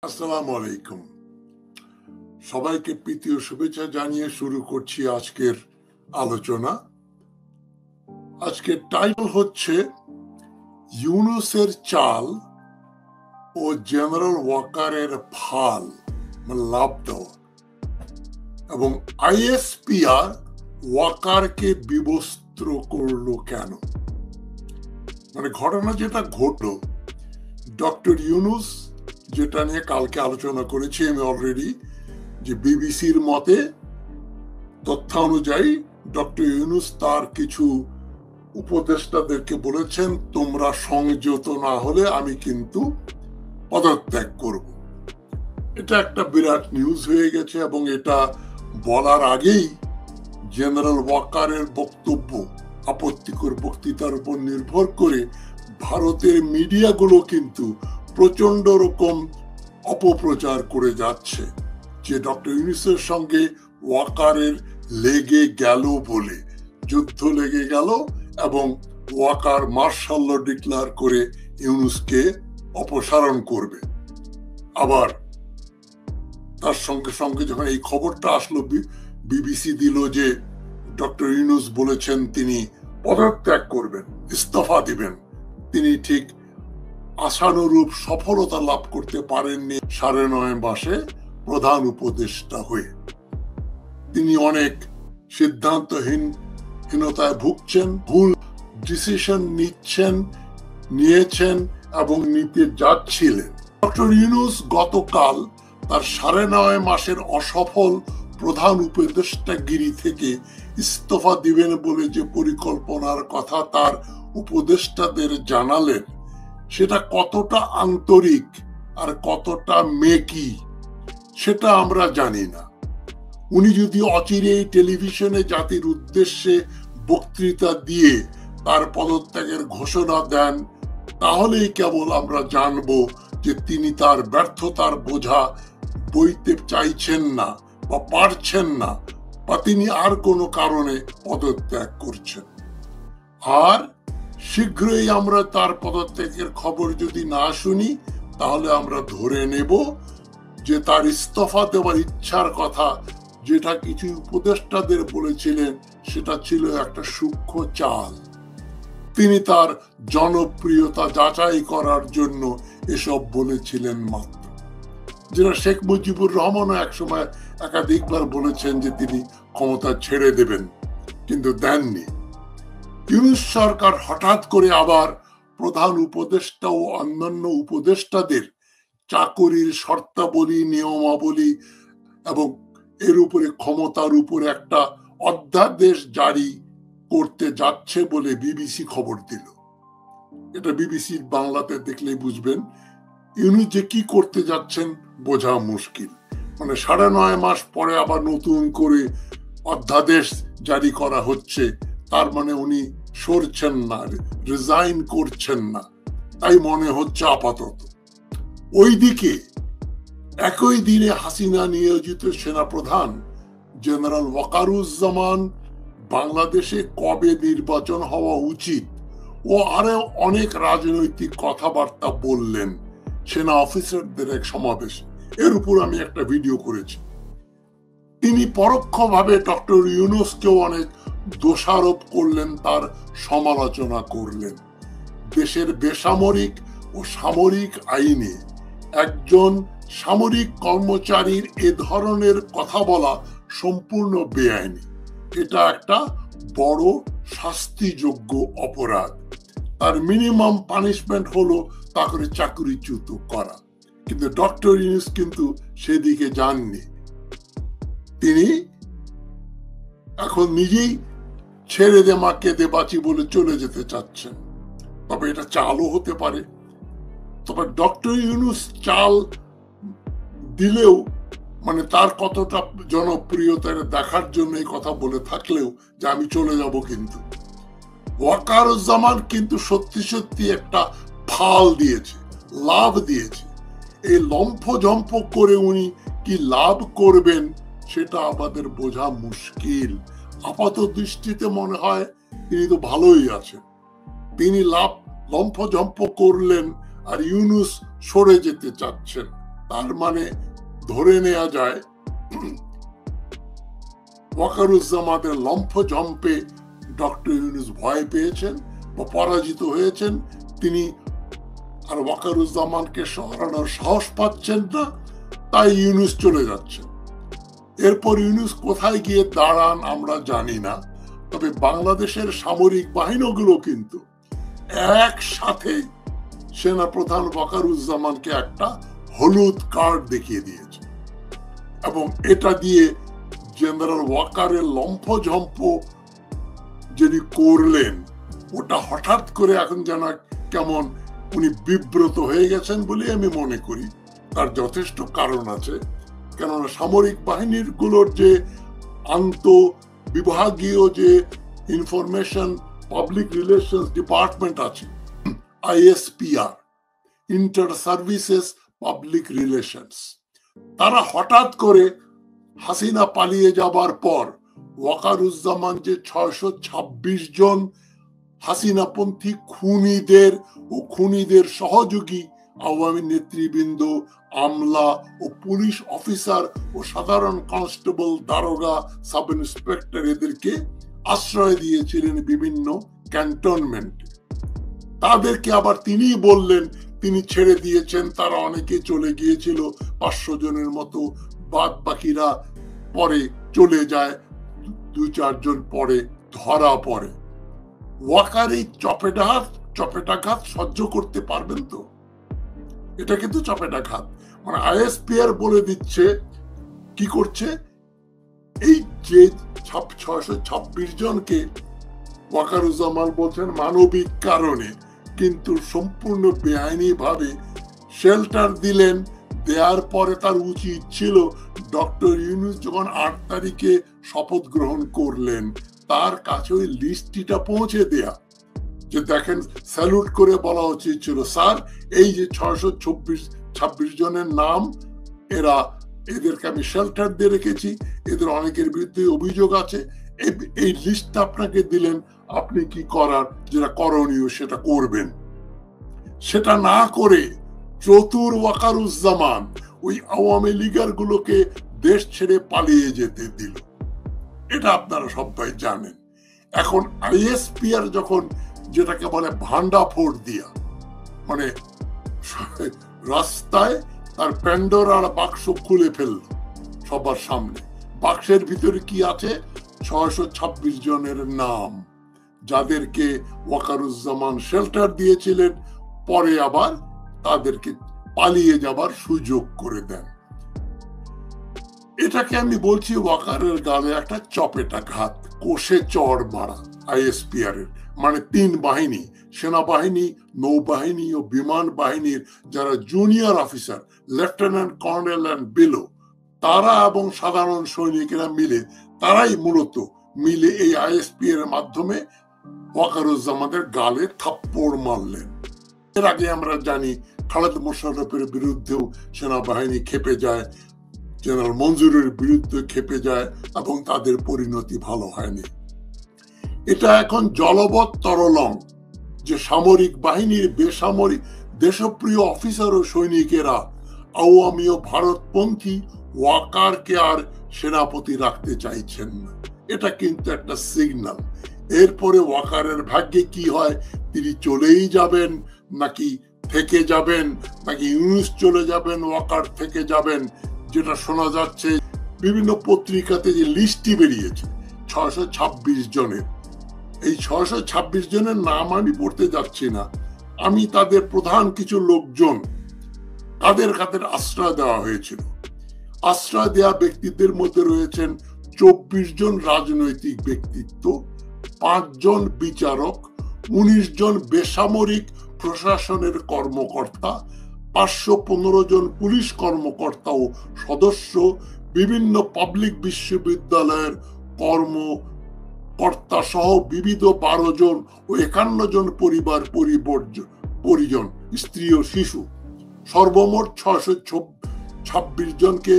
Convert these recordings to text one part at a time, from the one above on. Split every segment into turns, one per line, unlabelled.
আসসালামু আলাইকুম। সবাইকে প্রীতি ও শুভেচ্ছা জানিয়ে শুরু করছি আজকের আলোচনা। আজকের টাইটেল হচ্ছে ইউনূসের চাল ও জেনারেল ওয়াকারের ফাল, মানে লাভ দেওয়া, এবং আইএসপিআর ওয়াকারকে বিবস্ত্র করলো কেন। মানে ঘটনা যেটা ঘটলো, ডক্টর ইউনূস, যেটা নিয়ে কালকে আলোচনা করেছি আমি অলরেডি, যে বিবিসির মতে তথ্য অনুযায়ী ডক্টর ইউনূস তার কিছু উপদেষ্টাদেরকে বলেছেন, তোমরা সংযত না হলে আমি কিন্তু পদত্যাগ করব। এটা একটা বিরাট নিউজ হয়ে গেছে এবং এটা বলার আগেই জেনারেল ওয়াকারের বক্তব্য, আপত্তিকর বক্তৃতার উপর নির্ভর করে ভারতের মিডিয়াগুলো কিন্তু প্রচন্ড রকম অপপ্রচার করে যাচ্ছে যে ডক্টর ইউনূসের সঙ্গে ওয়াকারের লেগে গেল বলে, যুদ্ধ লেগে গেল এবং ওয়াকার মার্শাল ল ডিক্লেয়ার করে ইউনূসকে অপসারণ করবে। আবার তার সঙ্গে সঙ্গে যখন এই খবরটা আসলো, বিবিসি দিল যে ডক্টর ইউনূস বলেছেন তিনি পদত্যাগ করবেন, ইস্তফা দিবেন। তিনি ঠিক আশানুরূপ সফলতা লাভ করতে পারেননি 9.5 মাসে প্রধান উপদেষ্টা হয়ে। তিনি অনেক সিদ্ধান্তহীনতায় ভুগছেন, ভুল ডিসিশন নিয়েছেন এবং নিতে যাচ্ছিলেন। ডক্টর ইউনূস গতকাল তার 9.5 মাসের অসফল প্রধান উপদেষ্টাগিরি থেকে ইস্তফা দিবেন বলে যে পরিকল্পনার কথা তার উপদেষ্টাদের জানালেন, সেটা কতটা আন্তরিক আর কতটা মেকি সেটা আমরা জানি না। উনি যদি অচিরেই টেলিভিশনে জাতির উদ্দেশ্যে বক্তৃতা দিয়ে তার পদত্যাগের ঘোষণা দেন, তাহলেই কেবল আমরা জানব যে তিনি তার ব্যর্থতার বোঝা বইতে চাইছেন না বা পারছেন না, বা তিনি আর কোনো কারণে পদত্যাগ করছেন। আর শীঘ্রই আমরা তার পদত্যাগের খবর যদি না শুনি, তাহলে আমরা ধরে নেব যে তার ইস্তফা দেওয়ার ইচ্ছার কথা, যেটা কিছু উপদেষ্টাদের বলেছিলেন, সেটা ছিল একটা সূক্ষ্ম চাল। তিনি তার জনপ্রিয়তা যাচাই করার জন্য এসব বলেছিলেন মাত্র। যেটা শেখ মুজিবুর রহমানও একসময় একাধিকবার বলেছেন যে তিনি ক্ষমতা ছেড়ে দেবেন, কিন্তু দেননি। ইউনূস সরকার হঠাৎ করে আবার প্রধান উপদেষ্টা ও অন্যান্য উপদেষ্টাদের চাকরির শর্তাবলী, নিয়মাবলী এবং এর উপরে ক্ষমতার উপরে একটা অধ্যাদেশ জারি করতে যাচ্ছে বলে বিবিসি খবর দিল। এটা বিবিসির বাংলাতে দেখলেই বুঝবেন। ইউনূস যে কি করতে যাচ্ছেন বোঝা মুশকিল। মানে 9.5 মাস পরে আবার নতুন করে অধ্যাদেশ জারি করা হচ্ছে, তার মানে উনি সরছেন না, রিজাইন করছেন না, তাই মনে হচ্ছে আপাতত। ওইদিকে একই দিনে হাসিনা নিয়োজিত সেনাপ্রধান জেনারেল ওয়াকারুজ্জামান বাংলাদেশে কবে নির্বাচন হওয়া উচিত ও আরো অনেক রাজনৈতিক কথাবার্তা বললেন সেনা অফিসারদের এক সমাবেশে। এর উপর আমি একটা ভিডিও করেছি। তিনি পরোক্ষভাবে ডক্টর ইউনূসকেও অনেক দোষারোপ করলেন, তার সমালোচনা করলেন। দেশের বেসামরিক ও সামরিক আইনে একজন সামরিক কর্মচারীর এ ধরনের কথা বলা সম্পূর্ণ বেআইনি। এটা একটা বড় শাস্তিযোগ্য অপরাধ। তার মিনিমাম পানিশমেন্ট হলো তাকে চাকরিচ্যুত করা। কিন্তু ডক্টর ইউনূস কিন্তু সেদিকে যাননি। তিনি এখন নিজেই ছেড়ে দে মাকে দে বাঁচি বলে চলে যেতে চাচ্ছেন। তবে এটা চালও হতে পারে। তবে ডক্টর ইউনূস চাল দিলেও, মানে তার কতটা জনপ্রিয়তা দেখার জন্য এই কথা বলে থাকলেও যে আমি চলে যাব, কিন্তু ওয়াকারুজ্জামান কিন্তু সত্যি সত্যি একটা ফাল দিয়েছে, লাভ দিয়েছে। এই লম্ফঝম্প করে উনি কি লাভ করবেন সেটা আমাদের বোঝা মুশকিল। আপাত দৃষ্টিতে মনে হয় তিনি তো ভালোই আছেন। তিনি লম্ফঝম্প করলেন আর ইউনূস সরে যেতে চাচ্ছেন। তার মানে ধরে নেওয়া যায় ওয়াকারুজ্জামানের লম্ফঝম্পে ডক্টর ইউনূস ভয় পেয়েছেন বা পরাজিত হয়েছেন, তিনি আর ওয়াকারুজ্জামানকে সরানোর সাহস পাচ্ছেন না, তাই ইউনূস চলে যাচ্ছেন। এরপর ইউনূস কোথায় গিয়ে দাঁড়ান আমরা জানি না, তবে বাংলাদেশের সামরিক বাহিনীগুলো কিন্তু একসাথে সেনাপ্রধান ওয়াকারুজ্জামানকে একটা হলুদ কার্ড দেখিয়ে দিয়েছে, এবং এটা দিয়ে জেনারেল ওয়াকারের লম্ফঝম্প যিনি করলেন ওটা হঠাৎ করে এখন যেন কেমন উনি বিব্রত হয়ে গেছেন বলে আমি মনে করি। তার যথেষ্ট কারণ আছে, কেননা সামরিক বাহিনীর গুলোর যে আন্ত বিভাগীয় যে ইনফরমেশন পাবলিক রিলেশনস ডিপার্টমেন্ট আছে, ISPR, inter services public relations, তারা হঠাৎ করে হাসিনা পালিয়ে যাবার পর ওয়াকারুজ্জামান যে 626 জন হাসিনাপন্থী খুনিদের ও খুনিদের সহযোগী আওয়ামী নেতৃবৃন্দ, আমলা ও পুলিশ অফিসার ও সাধারণ কনস্টেবল, দারোগা, সাব ইন্সপেক্টর এদেরকে আশ্রয় দিয়েছিলেন বিভিন্ন ক্যান্টনমেন্টে। তাদেরকে আবার তিনি বললেন তিনি ছেড়ে দিয়েছেন, তারা অনেকে চলে গিয়েছিল 500 জনের মতো, বাদ বাকিরা পরে চলে যায়, 2-4 জন পরে ধরা পড়ে। ওয়াকার এই চপেটাঘাত সহ্য করতে পারবেন তো? এটা কিন্তু চপেটাঘাত, মানে ISPR বলে দিচ্ছে কি করছে, এই যে 626 জনকে ওয়াকারুজ্জামান বলছেন মানবিক কারণে, কিন্তু সম্পূর্ণ বেআইনি ভাবে শেল্টার দিলেন। দেওয়ার পরে তার উচিত ছিল ডক্টর ইউনূস যখন 8 তারিখে শপথ গ্রহণ করলেন তার কাছে ওই লিস্টটা পৌঁছে দেয়া, যে দেখেন স্যালুট করে বলা উচিত ছিল, স্যার এই যে 626 জনের নাম, এদেরকে আমি শেল্টার দিয়ে রেখেছি, এদের অনেকের বিরুদ্ধে অভিযোগ আছে, এই লিস্টটা আপনাকে দিলেন, আপনি কি করার যেটা করণীয় সেটা করবেন। সেটা না করে চতুর ওয়াকারুজ্জামান ওই আওয়ামী লীগার গুলোকে দেশ ছেড়ে পালিয়ে যেতে দিল। এটা আপনারা সবাই জানেন। এখন ISPR যখন যেটাকে বলে ভান্ডা ফোড় দিয়া, মানে রাস্তায় তার প্যান্ডোরার বাক্স খুলে ফেলল সবার সামনে, বাক্সের ভিতরে কি আছে, 626 জনের নাম, যাদেরকে ওয়াকারুজ্জামান শেল্টার দিয়েছিলেন, পরে আবার তাদেরকে পালিয়ে যাবার সুযোগ করে দেন। এটাকে আমি বলছি ওয়াকারের গালে একটা চপেটাঘাত, কোষে চড় মারা ISPR এর, মানে 3 বাহিনী, সেনাবাহিনী, নৌবাহিনী ও বিমান বাহিনীর যারা junior officer, lieutenant colonel and below, তারা এবং সাধারণ সৈনিকেরা মিলে, তারাই মূলত মিলে এই ISPR এর মাধ্যমে ওয়াকারুজ্জামানের গালে থাপ্পড় মারলেন। এর আগে আমরা জানি খালেদ মোশাররফের বিরুদ্ধেও সেনাবাহিনী খেপে যায়, জেনারেল মঞ্জুরের বিরুদ্ধে খেপে যায়, এবং তাদের পরিণতি ভালো হয়নি। এটা এখন জলবৎ তরলং যে সামরিক বাহিনীর বেসামরিক দেশপ্রিয় অফিসার ও সৈনিকেরা আওয়ামী ও ভারতপন্থী ওয়াকারকে আর সেনাপতি রাখতে চাইছেন না। এটা কিন্তু একটা সিগন্যাল। এরপরে ওয়াকারের ভাগ্যে কি হয়, তিনি চলেই যাবেন নাকি থেকে যাবেন, নাকি ইউনূস চলে যাবেন ওয়াকার থেকে যাবেন, যেটা শোনা যাচ্ছে বিভিন্ন পত্রিকাতে যে লিস্টটি বেরিয়েছে 626 জনের। এই 626 জনের নাম আমি পড়তে যাচ্ছি না, আমি তাদের প্রধান কিছু লোকজন কাদের কাদের আশ্রয় দেওয়া হয়েছিল। আশ্রয় দেওয়া ব্যক্তিদের মধ্যে রয়েছেন 24 জন রাজনৈতিক ব্যক্তিত্ব, 5 জন বিচারক, 19 জন বেসামরিক প্রশাসনের কর্মকর্তা, 515 জন পুলিশ কর্মকর্তা ও সদস্য, বিভিন্ন পাবলিক বিশ্ববিদ্যালয়ের কর্মকর্তা সহ বিবিধ 12 জন ও 51 জন পরিজন, স্ত্রী ও শিশু। সর্বমোট 626 জনকে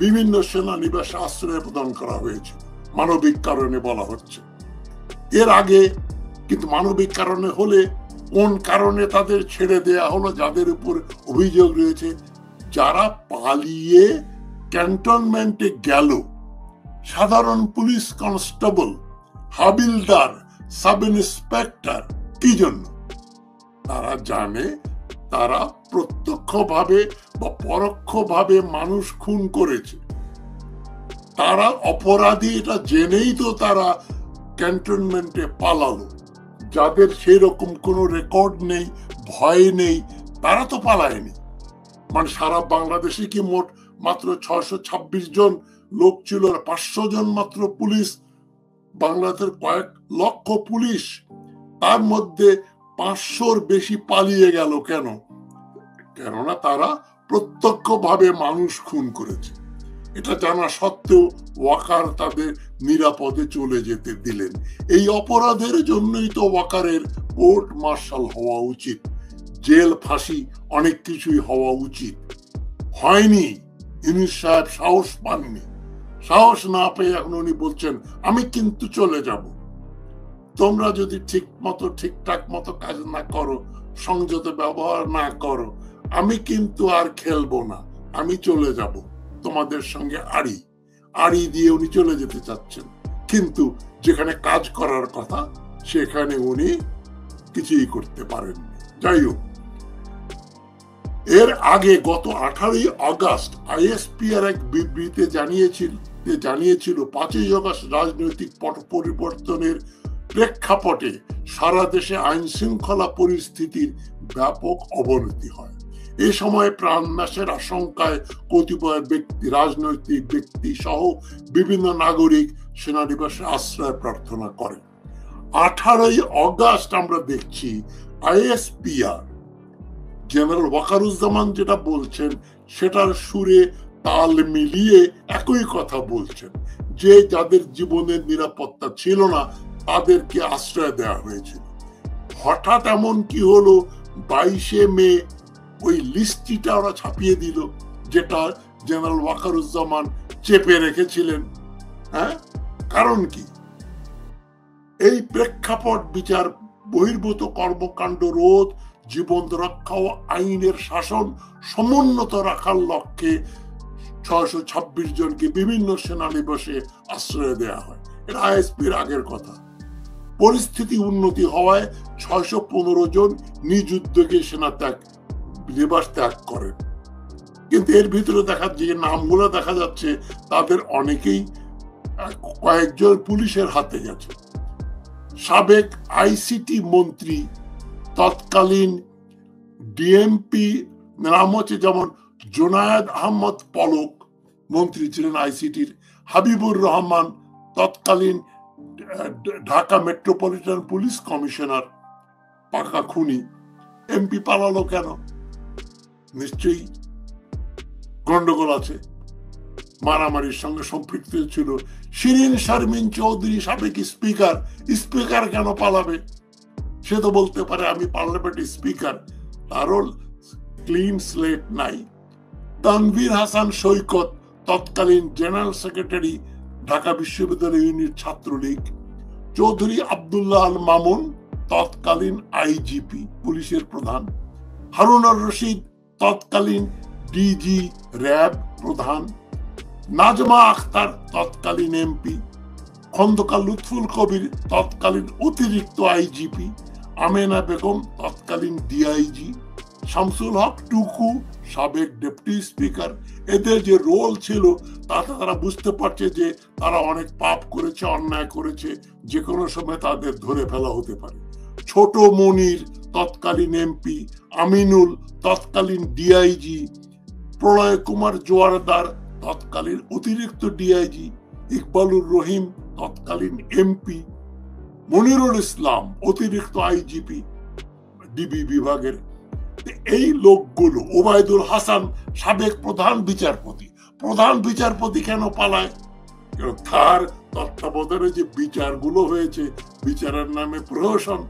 বিভিন্ন সেনানিবাসে আশ্রয় প্রদান করা হয়েছে, মানবিক কারণে বলা হচ্ছে। এর আগে কিন্তু মানবিক কারণে হলে কোন কারণে তাদের ছেড়ে দেয়া হলো, যাদের উপর অভিযোগ রয়েছে যারা পালিয়ে ক্যান্টনমেন্টে গেল, সাধারণ পুলিশ কনস্টেবল, হাবিলদার, সাব ইন্সপেক্টর, কি জন্য? তারা জানে তারা প্রত্যক্ষভাবে বা পরোক্ষভাবে মানুষ খুন করেছে। তারা অপরাধী এটা জেনেই তো তারা ক্যান্টনমেন্টে পালালো। যাদের সেরকম কোনো রেকর্ড নেই, ভয় নেই, তারা তো পালায়নি। মানে সারা বাংলাদেশে কি মোট মাত্র 626 জন লোক ছিল, 500 জন মাত্র পুলিশ, বাংলাদেশের কয়েক লক্ষ পুলিশ, তার মধ্যে 500-র বেশি পালিয়ে গেল কেন? কেননা তারা প্রত্যক্ষভাবে মানুষ খুন করেছে। এটা জানা সত্ত্বেও ওয়াকার তাদের নিরাপদে চলে যেতে দিলেন। এই অপরাধের জন্যই তো ওয়াকারের কোর্ট মার্শাল হওয়া উচিত, জেল, ফাঁসি, অনেক কিছুই হওয়া উচিত। হয়নি। ইউনূস সাহেব সাহস পাননি। সাহস না পেয়ে এখন উনি বলছেন আমি কিন্তু চলে যাব। তোমরা যদি ঠিকঠাক মতো কাজ না করো, সংযত ব্যবহার না করো, আমি কিন্তু আর খেলবো না, আমি চলে যাব তোমাদের সঙ্গে। আড়ি দিয়ে উনি চলে যেতে চাচ্ছেন, কিন্তু যেখানে কাজ করার কথা সেখানে উনি কিছুই করতে পারেননি। যাই হোক, এর আগে গত 18 আগস্ট আইএসপিআর এক বিবৃতিতে জানিয়েছিল 5 আগস্ট রাজনৈতিক পট পরিবর্তনের প্রেক্ষাপটে সারা দেশে আইন শৃঙ্খলা পরিস্থিতির ব্যাপক অবনতি হয়। এ সময় প্রাণনাশের আশঙ্কায় কতিপয় রাজনৈতিক ব্যক্তি সহ বিভিন্ন নাগরিক সেনানিবাসে আশ্রয় প্রার্থনা করেন। 18 আগস্ট আমরা দেখছি আইএসপিআর জেনারেল ওয়াকারুজ্জামান যেটা বলছেন সেটার সুরে তাল মিলিয়ে একই কথা বলছেন, যে যাদের জীবনের নিরাপত্তা ছিল না তাদেরকে আশ্রয় দেওয়া হয়েছিল। হঠাৎ এমন কি হলো 22 মে ওই লিস্টটা ওরা ছাপিয়ে দিল, যেটা জেনারেল ওয়াকারুজ্জামান চেপে রেখেছিলেন। হ্যাঁ, কারণ কি? এই প্রেক্ষাপট বিচার বহির্ভূত কর্মকাণ্ড রোধ, জীবন রক্ষা ও আইনের শাসন সমুন্নত রাখার লক্ষ্যে 626 জনকে বিভিন্ন সেনানিবাসে আশ্রয় দেওয়া হয়। এটা আইএসপির আগের কথা। পরিস্থিতি উন্নতি হওয়ায় 615 জন নিজ উদ্যোগে নিবাস ত্যাগ করেন। কিন্তু এর ভিতরে যে নামগুলো দেখা যাচ্ছে তাদের অনেকেই কয়েকজন পুলিশের হাতে গেছে। সাবেক আইসিটি মন্ত্রী, তৎকালীন ডিএমপি নাম হচ্ছে যেমন জোনায়েদ আহমদ পলক, মন্ত্রী ছিলেন আইসিটির, হাবিবুর রহমান তৎকালীন ঢাকা মেট্রোপলিটন পুলিশ কমিশনার, পাকা খুনি। এমপি পালালো কেন? নিশ্চয়ই গন্ডগোল আছে, মারামারির সঙ্গে সম্পৃক্ত ছিল। শিরিন শারমিন চৌধুরী, সাবেক স্পিকার কেন পালাবে? সে তো বলতে পারে আমি পার্লামেন্টের স্পিকার, তারও ক্লিন স্লেট নাই। তানভীর হাসান সৈকত, তৎকালীন জেনারেল সেক্রেটারি, ঢাকা বিশ্ববিদ্যালয় ইউনিট ছাত্রলীগ। চৌধুরী আব্দুল্লাহ আল মামুন, তৎকালীন আইজিপি, পুলিশের প্রধান। হারুনুর রশিদ, তৎকালীন ডিজি র্যাব প্রধান। নাজমা আখতার, তৎকালীন এমপি। খন্দকার লুৎফুল কবির, তৎকালীন অতিরিক্ত আইজিপি। আমেনা বেগম, তৎকালীন ডিআইজি। শামসুল হক টুকু, সাবেক ডেপুটি স্পিকার। এদের যে রোল ছিল তাতে তারা বুঝতে পারছে যে তারা অনেক পাপ করেছে, অন্যায় করেছে, যে কোনো সময় তাদের ধরে ফেলা হতে পারে। ছোট মনির, তৎকালীন এমপি। আমিনুল, তৎকালীন ডিআইজি। প্রলয় কুমার জোয়ারদার, তৎকালীন অতিরিক্ত ডিআইজি। ইকবালুর রহিম, তৎকালীন এমপি। মনিরুল ইসলাম, অতিরিক্ত আইজিপি ডিবি বিভাগের। এই লোকগুলো, ওবায়দুল হাসান, সাবেক প্রধান বিচারপতি কেন পালায়? তার তত্ত্বাবধানে যে বিচারগুলো হয়েছে, বিচারের নামে প্রহসন,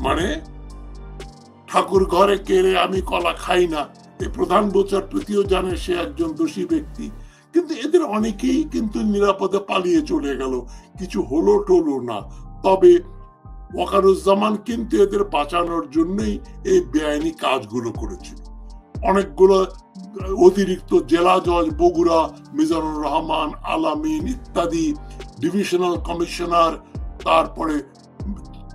মানে ঠাকুর ঘরে কেড়ে আমি কলা খাই না, এই প্রধান বিচারপতিও জানে সে একজন দোষী ব্যক্তি। কিন্তু এদের অনেকেই কিন্তু নিরাপদে পালিয়ে চলে গেল, কিছু হলো টলো না। তবে ওয়াকারুজ্জামান কিন্তু এদের বাঁচানোর জন্যই এই বেআইনি কাজগুলো করেছিল। অনেকগুলো অতিরিক্ত জেলা জজ বগুড়া মিজানুর রহমান আলামিন ইত্যাদি, ডিভিশনাল কমিশনার, তারপরে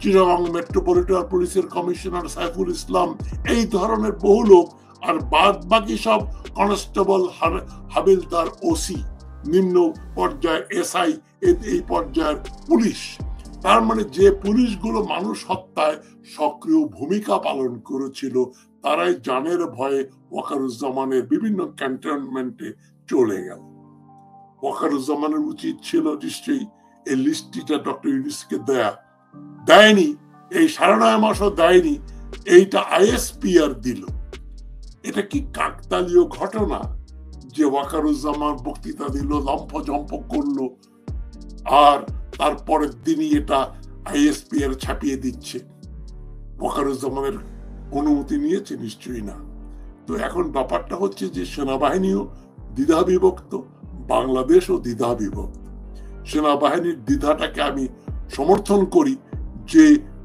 চিটাগং মেট্রোপলিটন পুলিশের কমিশনার সাইফুল ইসলাম, এই ধরনের বহু লোক, আর বাদ বাকি সব কনস্টেবল, হাবিলদার, ওসি, নিম্ন পর্যায়ে এসআই, এই পর্যায়ের পুলিশ। তার মানে যে পুলিশগুলো মানুষ হত্যায় সক্রিয় ভূমিকা পালন করেছিল তারাই জানের ভয়ে ওয়াকারুজ্জামানের বিভিন্ন ক্যান্টনমেন্টে চলে গেল। ওয়াকারুজ্জামানের উচিত ছিল নিশ্চয়ই এই লিস্টটা ডক্টর ইউনূসকে দেয়নি, এই 9.5 মাসও দেয়নি, এইটা আইএসপিআর দিল। এটা কি কাকতালীয় ঘটনা যে ওয়াকারুজ্জামান বক্তৃতা দিল, লম্ফজম্প করলো, আর তারপরের দিনই এটা আইএসপিআর ছাপিয়ে দিচ্ছে? ওয়াকারুজ্জামানের অনুমতি নিয়েছে? নিশ্চয়ই না। তো এখন ব্যাপারটা হচ্ছে যে সেনাবাহিনীও দ্বিধা বিভক্ত, বাংলাদেশও দ্বিধা বিভক্ত। সেনাবাহিনীর দ্বিধাটাকে আমি সমর্থন করি যে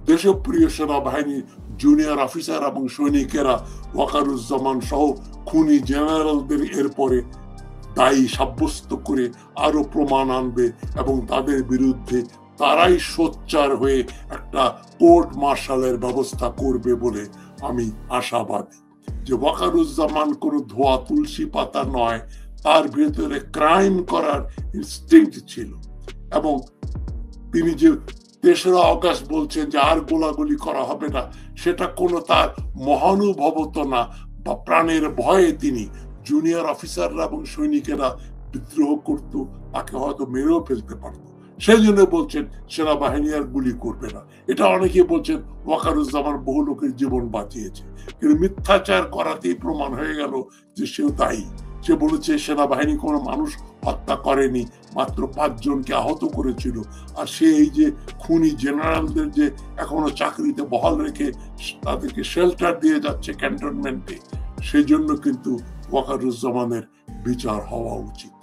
দেশপ্রিয় সেনাবাহিনীর জুনিয়র অফিসার এবং সৈনিকেরা ওয়াকারুজ্জামান সহ খুনি জেনারেলদের এরপরে দায়ী সাব্যস্ত করে আরো প্রমাণ আনবে এবং তাদের বিরুদ্ধে তারাই সোচ্চার হয়ে একটা কোর্ট মার্শালের ব্যবস্থা করবে বলে আমি আশাবাদী। যে ওয়াকারুজ্জামান কোনো ধোয়া তুলসী পাতা নয়, তার ভিতরে ক্রাইম করার ইনস্টিংক্ট ছিল, এবং তিনি যে 3রা অগাস্ট বলছেন যে আর গোলাগুলি করা হবে না, সেটা কোনো তার মহানুভবত না বা প্রাণের ভয়ে তিনি, জুনিয়র অফিসাররা এবং সৈনিকেরা বিদ্রোহ করত, তাকে হয়তো মেরেও ফেলতে পারত, সেই জন্য বলছেন সেনাবাহিনী আর গুলি করবে না। এটা অনেকে বলছেন ওয়াকারুজ্জামান বহু লোকের জীবন বাঁচিয়েছে, কিন্তু মিথ্যাচার করাতেই প্রমাণ হয়ে গেল যে সেও দায়ী। সে বলেছে সেনাবাহিনী কোনো মানুষ হত্যা করেনি, মাত্র 5 জনকে আহত করেছিল। আর সে এই যে খুনি জেনারেলদের যে এখনো চাকরিতে বহাল রেখে তাদেরকে শেল্টার দিয়ে যাচ্ছে ক্যান্টনমেন্টে, সেই জন্য কিন্তু ওয়াকারুজ্জামানের বিচার হওয়া উচিত।